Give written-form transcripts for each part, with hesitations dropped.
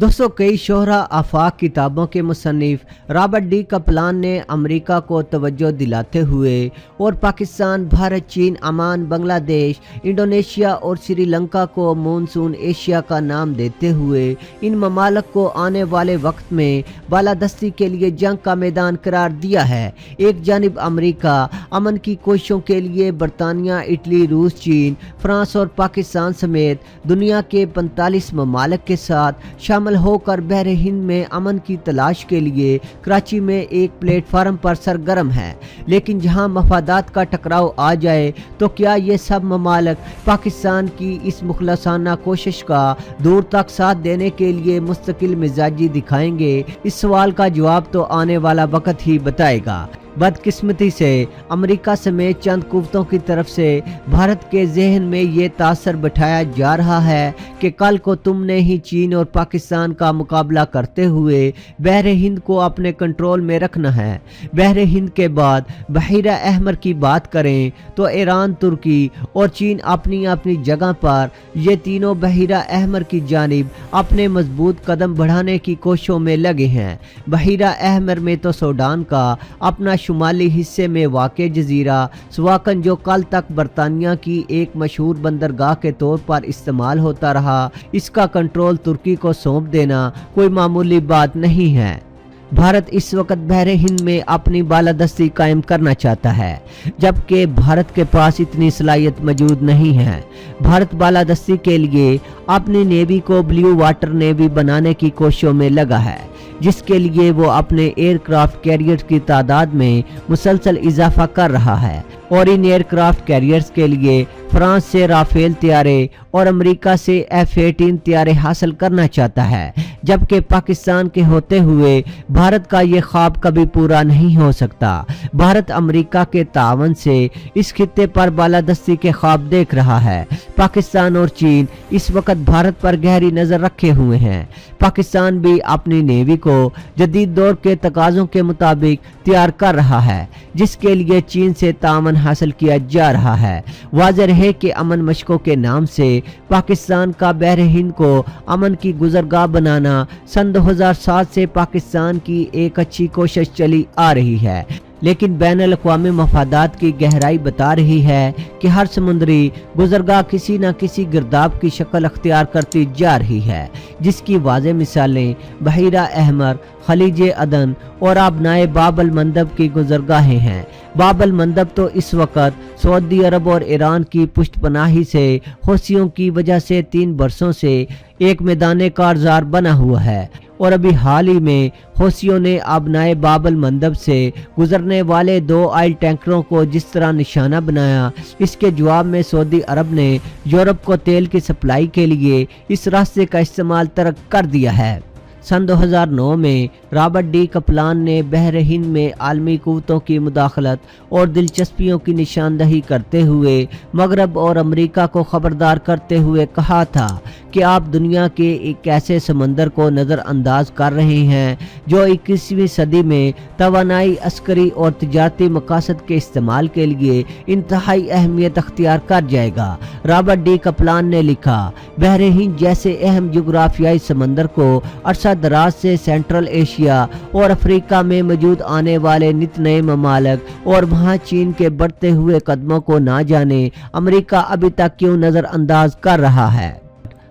दोस्तों, कई शोहरा आफाक किताबों के मुसन्निफ रॉबर्ट डी कपलान ने अमेरिका को तवज्जो दिलाते हुए और पाकिस्तान, भारत, चीन, ओमान, बांग्लादेश, इंडोनेशिया और श्रीलंका को मानसून एशिया का नाम देते हुए इन ममालिक को आने वाले वक्त में बालादस्ती के लिए जंग का मैदान करार दिया है। एक जानिब अमेरिका अमन की कोशिशों के लिए बरतानिया, इटली, रूस, चीन, फ्रांस और पाकिस्तान समेत दुनिया के 45 ममालिक के साथ शामिल होकर बहरे हिंद में अमन की तलाश के लिए कराची में एक प्लेटफार्म पर सरगर्म है। लेकिन जहां मफादात का टकराव आ जाए तो क्या ये सब ममालिक पाकिस्तान की इस मुखलसाना कोशिश का दूर तक साथ देने के लिए मुस्तकिल मिजाजी दिखाएंगे? इस सवाल का जवाब तो आने वाला वक्त ही बताएगा। बदकिस्मती से अमेरिका समेत चंद कुव्वतों की तरफ से भारत के जहन में ये तासर बिठाया जा रहा है कि कल को तुमने ही चीन और पाकिस्तान का मुकाबला करते हुए बहरे हिंद को अपने कंट्रोल में रखना है। बहरे हिंद के बाद बहीरा अहमर की बात करें तो ईरान, तुर्की और चीन अपनी अपनी जगह पर ये तीनों बहीरा अहमर की जानिब अपने मजबूत कदम बढ़ाने की कोशिशों में लगे हैं। बहीरा अहमर में तो सूडान का अपना शुमाली हिस्से में वाक़े जजीरा स्वाकन, जो कल तक बरतानिया की एक मशहूर बंदरगाह के तौर पर इस्तेमाल होता रहा, इसका कंट्रोल तुर्की को सौंप देना कोई मामूली बात नहीं है। भारत इस वक्त बहरे हिंद में अपनी बालादस्ती कायम करना चाहता है, जबकि भारत के पास इतनी सलाहियत मौजूद नहीं है। भारत बालादस्ती के लिए अपनी नेवी को ब्लू वाटर नेवी बनाने की कोशिशों में लगा है, जिसके लिए वो अपने एयरक्राफ्ट कैरियर्स की तादाद में मुसलसल इजाफा कर रहा है और इन एयरक्राफ्ट कैरियर्स के लिए फ्रांस से राफेल तैयारे और अमेरिका से F-18 तैयारे हासिल करना चाहता है, जबकि पाकिस्तान के होते हुए भारत का ये ख्वाब कभी पूरा नहीं हो सकता। भारत अमेरिका के तावन से इस खित्ते पर बालादस्ती के ख्वाब देख रहा है। पाकिस्तान और चीन इस वक्त भारत पर गहरी नजर रखे हुए हैं। पाकिस्तान भी अपनी नेवी को जदीद दौर के तकाज़ों के मुताबिक तैयार कर रहा है, जिसके लिए चीन से तावन हासिल किया जा रहा है। वाज़ेह है कि अमन मशकों के नाम से पाकिस्तान का बहरे हिंद को अमन की गुजरगाह बनाना सन 2007 से पाकिस्तान की एक अच्छी कोशिश चली आ रही है, लेकिन बैनुल अक़वामी मफादात की गहराई बता रही है कि हर समुद्री गुजरगाह किसी न किसी गिरदाब की शक्ल अख्तियार करती जा रही है, जिसकी वाज़ेह मिसालें बहीरा अहमर, खलीज अदन और आबनाए बाब अल मंदब की गुजरगाहें हैं। बाब अल मंदब तो इस वक्त सऊदी अरब और ईरान की पुष्टपनाही से हौसियों की वजह से 3 बरसों से एक मैदान कारज़ार बना हुआ है और अभी हाल ही में हौसियों ने आबनाए बाब अल मंदब से गुजरने वाले 2 ऑयल टैंकरों को जिस तरह निशाना बनाया, इसके जवाब में सऊदी अरब ने यूरोप को तेल की सप्लाई के लिए इस रास्ते का इस्तेमाल तर्क कर दिया है। सन 2009 में रॉबर्ट डी कपलान ने बहरे हिंद में आलमी कुव्वतों की मुदाखलत और दिलचस्पियों की निशानदही करते हुए मगरब और अमेरिका को खबरदार करते हुए कहा था कि आप दुनिया के एक ऐसे समंदर को नज़रअंदाज कर रहे हैं जो 21वीं सदी में तवानाई, अस्करी और तिजारती मकासद के इस्तेमाल के लिए इंतहाई अहमियत अख्तियार कर जाएगा। रॉबर्ट डी कपलान ने लिखा, बहरे हिंद जैसे अहम जुग्राफियाई समंदर को अरसा दराज से सेंट्रल एशिया और अफ्रीका में मौजूद आने वाले नित नए ममालिक और वहां चीन के बढ़ते हुए कदमों को ना जाने अमेरिका अभी तक क्यों नज़रअंदाज कर रहा है।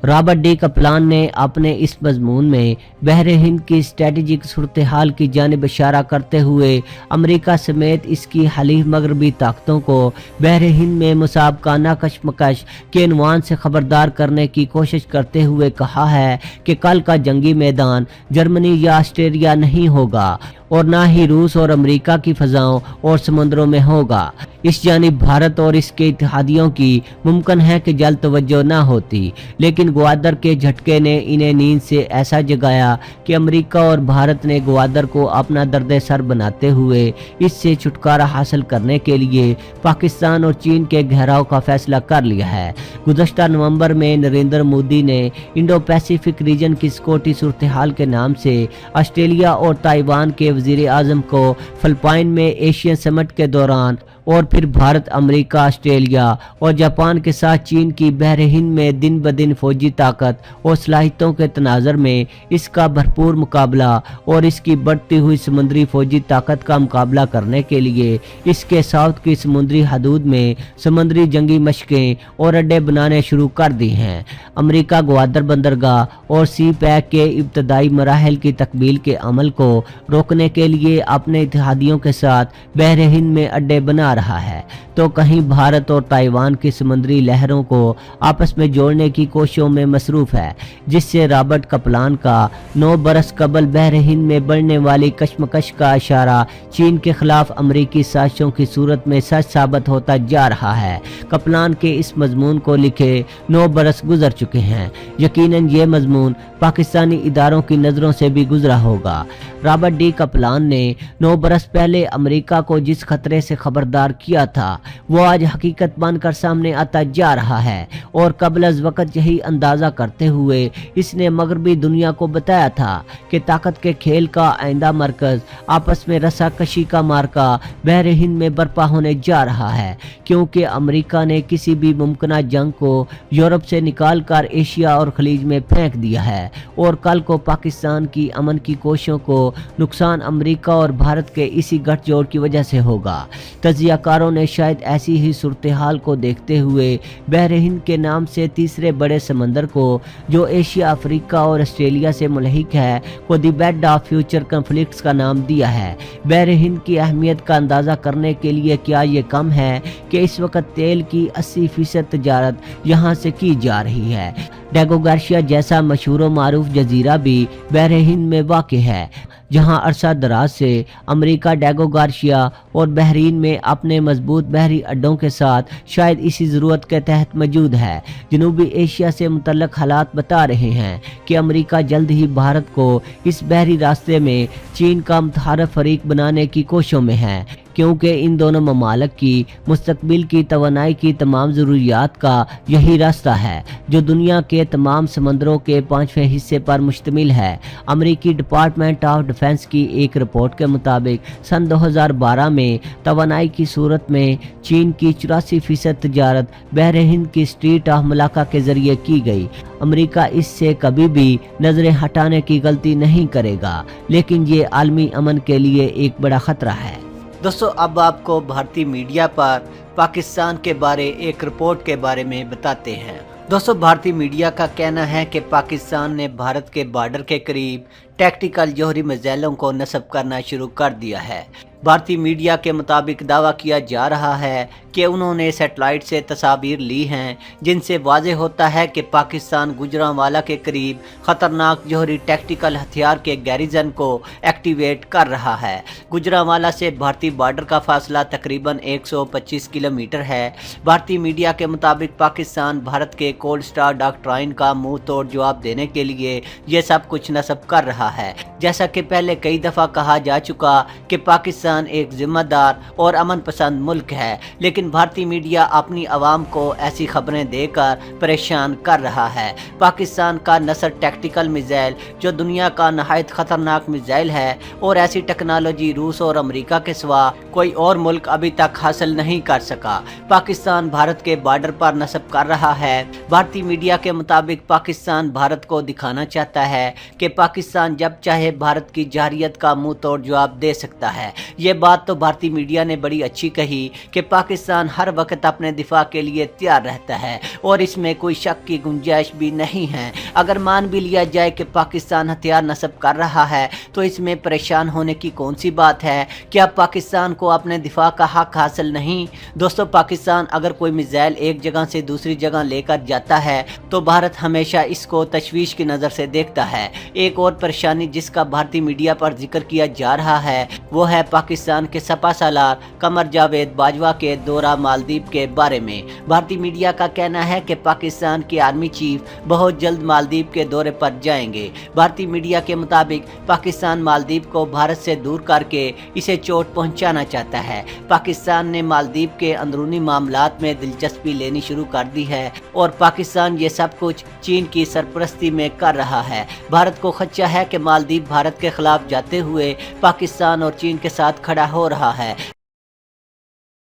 रॉबर्ट डी कपलान ने अपने इस मजमून में बहरे हिंद की स्ट्रेटेजिक सूरत हाल की जानिब इशारा करते हुए अमेरिका समेत इसकी हलीफ मगरबी ताकतों को बहरे हिंद में मुसाबकाना कशमकश के उन्वान से खबरदार करने की कोशिश करते हुए कहा है कि कल का जंगी मैदान जर्मनी या ऑस्ट्रेलिया नहीं होगा और ना ही रूस और अमेरिका की फजाओं और समुद्रों में होगा। इस जानिब भारत और इसके इत्तेहादियों की मुमकिन है कि जल्द तवज्जो ना होती, लेकिन ग्वादर के झटके ने इन्हें नींद से ऐसा जगाया कि अमेरिका और भारत ने ग्वादर को अपना दर्द सर बनाते हुए इससे छुटकारा हासिल करने के लिए पाकिस्तान और चीन के घेराव का फैसला कर लिया है। गुज़श्ता नवंबर में नरेंद्र मोदी ने इंडो पैसिफिक रीजन की सिक्योरिटी सूरत हाल के नाम से ऑस्ट्रेलिया और ताइवान के वज़ीर आज़म को फिलिपाइन में एशियन समिट के दौरान और फिर भारत, अमेरिका, ऑस्ट्रेलिया और जापान के साथ चीन की बहर हिंद में दिन ब दिन फौजी ताकत और सलाहियतों के तनाज़ुर में इसका भरपूर मुकाबला और इसकी बढ़ती हुई समुद्री फौजी ताकत का मुकाबला करने के लिए इसके साउथ की समुद्री हदूद में समुद्री जंगी मशकें और अड्डे बनाने शुरू कर दी हैं। अमेरिका ग्वादर बंदरगाह और सी पैक के इब्तदाई मराहल की तकमील के अमल को रोकने के लिए अपने इत्तेहादियों के साथ बहर हिंद में अड्डे बना रहा है, तो कहीं भारत और ताइवान की समुद्री लहरों को आपस में जोड़ने की कोशिशों में मसरूफ है, जिससे रॉबर्ट कपलान का 9 बरस कबल बहर हिंद में बढ़ने वाली कशमकश का इशारा चीन के खिलाफ अमरीकी साजिशों की सूरत में सच साबित होता जा रहा है। कपलान के इस मजमून को लिखे 9 बरस गुजर चुके हैं। यकीनन ये मजमून पाकिस्तानी इदारों की नज़रों से भी गुजरा होगा। रॉबर्ट डी कपलान ने 9 बरस पहले अमेरिका को जिस खतरे से खबरदार किया था वो आज हकीकत बनकर सामने आता जा रहा है, और कबल अज़ वक़्त यही अंदाज़ा करते हुए इसने मगरबी दुनिया को बताया था कि ताकत के खेल का आइंदा मरकज़ आपस में रस्साकशी का मार्का बहर हिंद में बर्पा होने जा रहा है, क्योंकि अमेरिका ने किसी भी मुमकिन जंग को यूरोप से निकाल कर एशिया और खलीज में फेंक दिया है, और कल को पाकिस्तान की अमन की कोशिशों को नुकसान अमेरिका और भारत के इसी गठजोड़ की वजह से होगा। तज्जियाकारों ने शायद ऐसी ही सूरत हाल को देखते हुए बहर हिंद के नाम से तीसरे बड़े समंदर को, जो एशिया, अफ्रीका और ऑस्ट्रेलिया से मुल्हिक है, को the bed of future conflicts का नाम दिया है। बहर हिंद की अहमियत का अंदाज़ा करने के लिए क्या ये कम है कि इस वक्त तेल की 80% तजारत यहाँ से की जा रही है। डेगो गार्सिया जैसा मशहूर व मारूफ जजीरा भी बहर हिंद में वाक़ है, जहां अरसा दराज से अमेरिका डेगो गार्सिया और बहरीन में अपने मजबूत बहरी अड्डों के साथ शायद इसी ज़रूरत के तहत मौजूद है। जनूबी एशिया से मुतल्लक हालात बता रहे हैं कि अमेरिका जल्द ही भारत को इस बहरी रास्ते में चीन का मुतहर्रिफ फरीक बनाने की कोशिशों में है, क्योंकि इन दोनों ममालिक की मुस्तकबिल की तवानाई की तमाम ज़रूरियात का यही रास्ता है, जो दुनिया के तमाम समंदरों के 5वें हिस्से पर मुश्तमिल है। अमेरिकी डिपार्टमेंट ऑफ डिफेंस की एक रिपोर्ट के मुताबिक सन 2012 में तवानाई की सूरत में चीन की 84% तजारत बहर हिंद की स्ट्रीट ऑफ मलाका के ज़रिए की गई। अमेरिका इससे कभी भी नज़रें हटाने की गलती नहीं करेगा, लेकिन ये आलमी अमन के लिए एक बड़ा ख़तरा है। दोस्तों, अब आपको भारतीय मीडिया पर पाकिस्तान के बारे एक रिपोर्ट के बारे में बताते हैं। दोस्तों, भारतीय मीडिया का कहना है कि पाकिस्तान ने भारत के बॉर्डर के करीब टैक्टिकल जौहरी मिसाइलों को नस्ब करना शुरू कर दिया है। भारतीय मीडिया के मुताबिक दावा किया जा रहा है कि उन्होंने सैटेलाइट से तस्वीर ली हैं, जिनसे वाज़ेह होता है कि पाकिस्तान गुजरांवाला के करीब ख़तरनाक जौहरी टैक्टिकल हथियार के गैरिजन को एक्टिवेट कर रहा है। गुजरांवाला से भारतीय बॉर्डर का फासला तकरीबन 125 किलोमीटर है। भारतीय मीडिया के मुताबिक पाकिस्तान भारत के कोल्ड स्टार डॉक्ट्राइन का मुंह तोड़ जवाब देने के लिए ये सब कुछ नस्ब कर रहा है। जैसा कि पहले कई दफ़ा कहा जा चुका कि पाकिस्तान एक जिम्मेदार और अमन पसंद मुल्क है, लेकिन भारतीय मीडिया अपनी आवाम को ऐसी खबरें देकर परेशान कर रहा है। पाकिस्तान का नसर टैक्टिकल मिसाइल, जो दुनिया का नहायत ख़तरनाक मिसाइल है, और ऐसी टेक्नोलॉजी रूस और अमेरिका के सिवा कोई और मुल्क अभी तक हासिल नहीं कर सका, पाकिस्तान भारत के बॉर्डर पर नस्ब कर रहा है। भारतीय मीडिया के मुताबिक पाकिस्तान भारत को दिखाना चाहता है कि पाकिस्तान जब चाहे भारत की जारहियत का मुंह तोड़ जवाब दे सकता है। ये बात तो भारतीय मीडिया ने बड़ी अच्छी कही कि पाकिस्तान हर वक्त अपने दिफा के लिए तैयार रहता है, और इसमें कोई शक की गुंजाइश भी नहीं है। अगर मान भी लिया जाए कि पाकिस्तान हथियार नस्ब कर रहा है, तो इसमें परेशान होने की कौन सी बात है? क्या पाकिस्तान को अपने दिफा का हक हासिल नहीं? दोस्तों, पाकिस्तान अगर कोई मिसाइल एक जगह से दूसरी जगह लेकर जाता है तो भारत हमेशा इसको तशवीश की नज़र से देखता है। एक और परेशानी जिसका भारतीय मीडिया पर जिक्र किया जा रहा है वो है पाकिस्तान के सपा सालार कमर जावेद बाजवा के दौरा मालदीव के बारे में। भारतीय मीडिया का कहना है कि पाकिस्तान के आर्मी चीफ बहुत जल्द मालदीव के दौरे पर जाएंगे। भारतीय मीडिया के मुताबिक पाकिस्तान मालदीव को भारत से दूर करके इसे चोट पहुंचाना चाहता है। पाकिस्तान ने मालदीव के अंदरूनी मामलात में दिलचस्पी लेनी शुरू कर दी है, और पाकिस्तान ये सब कुछ चीन की सरपरस्ती में कर रहा है। भारत को खदशा है कि मालदीव भारत के खिलाफ जाते हुए पाकिस्तान और चीन के साथ खड़ा हो रहा है।